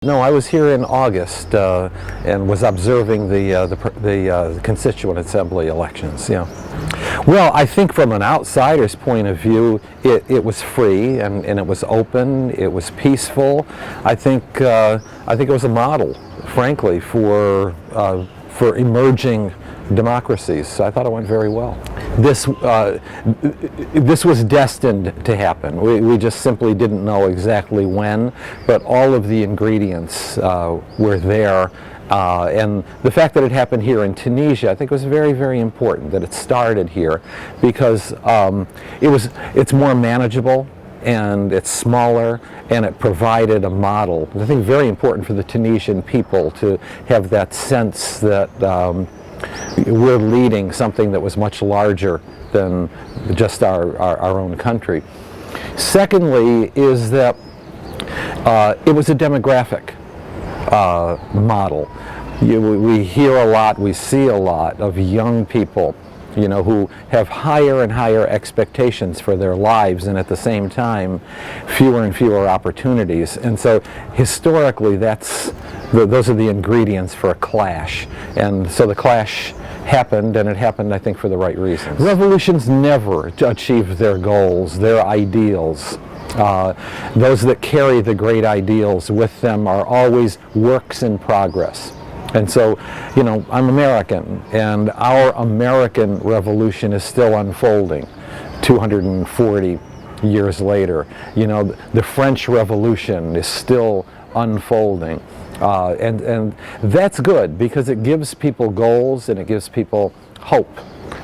No, I was here in August and was observing the Constituent Assembly elections. Yeah. Well, I think from an outsider's point of view, it was free and it was open. It was peaceful. I think it was a model, frankly, for emerging democracies. So I thought it went very well. This was destined to happen. We just simply didn't know exactly when, but all of the ingredients were there. And the fact that it happened here in Tunisia, I think was very, very important that it started here, because it's more manageable and it's smaller, and it provided a model. I think very important for the Tunisian people to have that sense that we're leading something that was much larger than just our own country. Secondly is that it was a demographic model. We hear a lot, we see a lot of young people, who have higher and higher expectations for their lives, and at the same time fewer and fewer opportunities. And so historically those are the ingredients for a clash. And so the clash happened, and it happened, I think, for the right reasons. Revolutions never achieve their goals, their ideals. Those that carry the great ideals with them are always works in progress. And so, I'm American, and our American revolution is still unfolding 240 years later. The French Revolution is still unfolding. And that's good, because it gives people goals and it gives people hope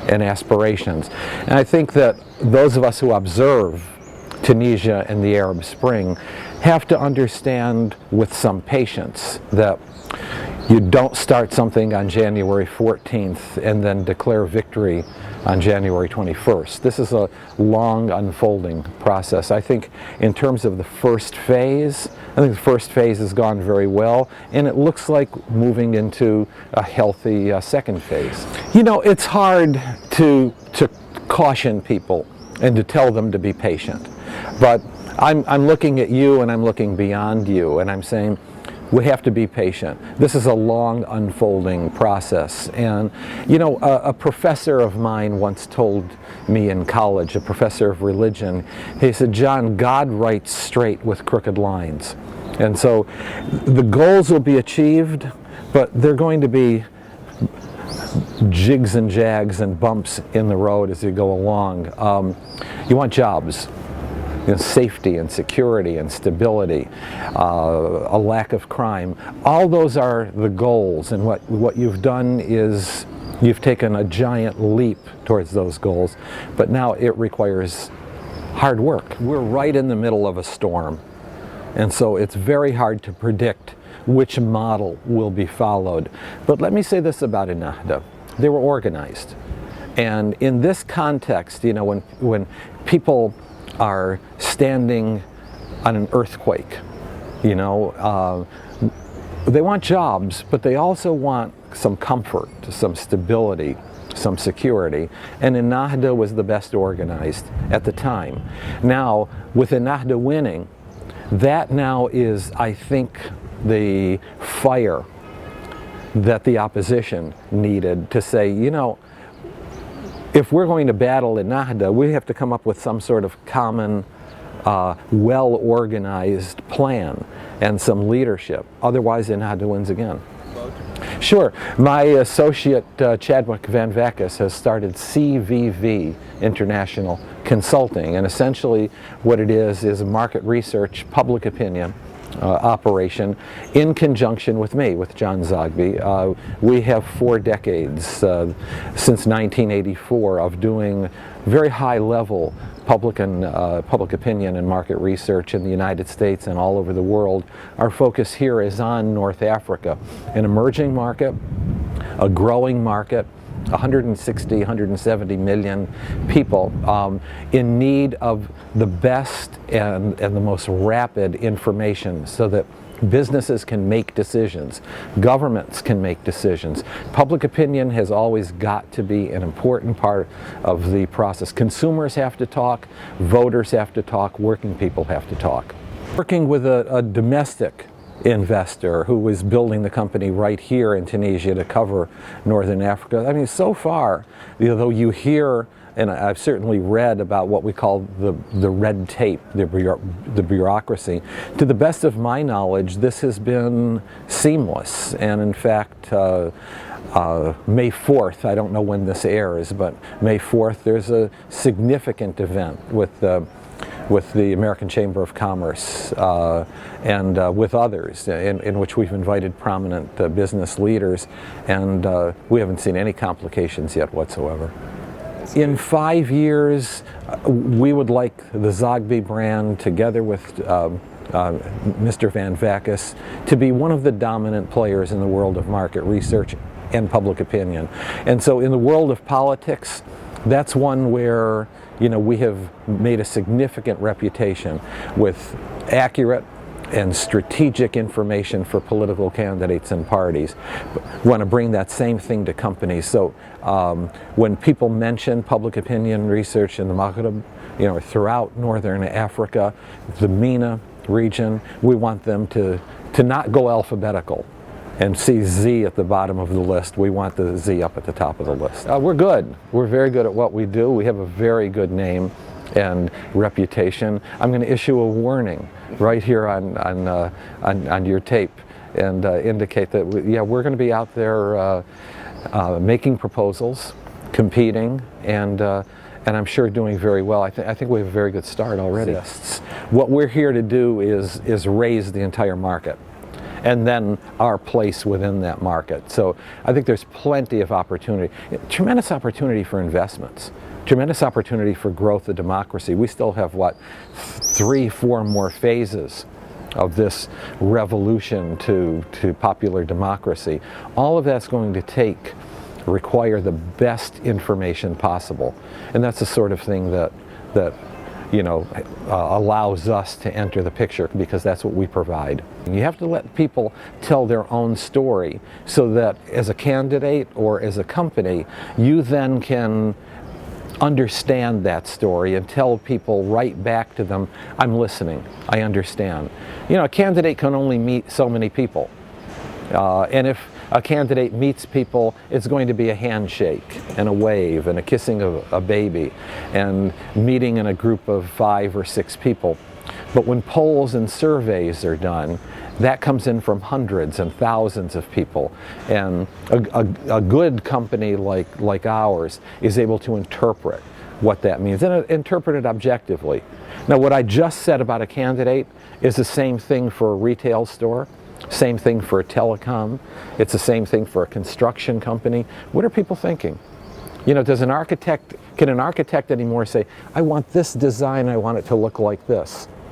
and aspirations. And I think that those of us who observe Tunisia and the Arab Spring have to understand with some patience that you don't start something on January 14th and then declare victory on January 21st. This is a long unfolding process. I think in terms of the first phase, the first phase has gone very well, and it looks like moving into a healthy second phase. It's hard to caution people and to tell them to be patient. But I'm looking at you, and I'm looking beyond you, and I'm saying, we have to be patient. This is a long unfolding process. And a professor of mine once told me in college, a professor of religion, he said, "John, God writes straight with crooked lines." And so the goals will be achieved, but they're going to be jigs and jags and bumps in the road as you go along. You want jobs. Safety and security and stability, a lack of crime. All those are the goals, and what you've done is you've taken a giant leap towards those goals, but now it requires hard work. We're right in the middle of a storm, and so it's very hard to predict which model will be followed. But let me say this about Ennahda. They were organized, and in this context, when people are standing on an earthquake, they want jobs, but they also want some comfort, some stability, some security, and Ennahda was the best organized at the time. Now, with Ennahda winning, that now is, I think, the fire that the opposition needed to say, if we're going to battle Ennahda, we have to come up with some sort of common, well-organized plan and some leadership. Otherwise, Ennahda wins again. Sure. My associate, Chadwick Van Vakes, has started CVV International Consulting, and essentially what it is market research, public opinion, operation in conjunction with me, with John Zogby. We have 4 decades since 1984 of doing very high-level public opinion and market research in the United States and all over the world. Our focus here is on North Africa, an emerging market, a growing market, 160, 170 million people in need of the best and the most rapid information so that businesses can make decisions, governments can make decisions. Public opinion has always got to be an important part of the process. Consumers have to talk, voters have to talk, working people have to talk. Working with a domestic investor who was building the company right here in Tunisia to cover Northern Africa. I mean, so far, though you hear, and I've certainly read about what we call the red tape, the bureaucracy. To the best of my knowledge, this has been seamless. And in fact, May 4th, I don't know when this airs, but May 4th, there's a significant event with the American Chamber of Commerce and with others in which we've invited prominent business leaders, and we haven't seen any complications yet whatsoever. In 5 years, we would like the Zogby brand, together with Mr. Van Vakis, to be one of the dominant players in the world of market research and public opinion. And so in the world of politics, that's one where, you know, we have made a significant reputation with accurate and strategic information for political candidates and parties. We want to bring that same thing to companies. So when people mention public opinion research in the Maghreb, you know, throughout Northern Africa, the MENA region, we want them to not go alphabetical and see Z at the bottom of the list. We want the Z up at the top of the list. We're good. We're very good at what we do. We have a very good name and reputation. I'm going to issue a warning right here on your tape and indicate that we're going to be out there making proposals, competing, and I'm sure doing very well. I think we have a very good start already. Yes. What we're here to do is raise the entire market, and then our place within that market. So I think there's plenty of opportunity, tremendous opportunity for investments, tremendous opportunity for growth of democracy. We still have, what, 3-4 more phases of this revolution to popular democracy. All of that's going to require the best information possible. And that's the sort of thing that you know, allows us to enter the picture, because that's what we provide. You have to let people tell their own story, so that as a candidate or as a company, you then can understand that story and tell people right back to them, I'm listening, I understand. You know, a candidate can only meet so many people. And if a candidate meets people, it's going to be a handshake and a wave and a kissing of a baby and meeting in a group of 5 or 6 people. But when polls and surveys are done, that comes in from hundreds and thousands of people. And a good company like ours is able to interpret what that means, and interpret it objectively. Now, what I just said about a candidate is the same thing for a retail store, same thing for a telecom, it's the same thing for a construction company. What are people thinking? You know, can an architect anymore say, I want this design, I want it to look like this?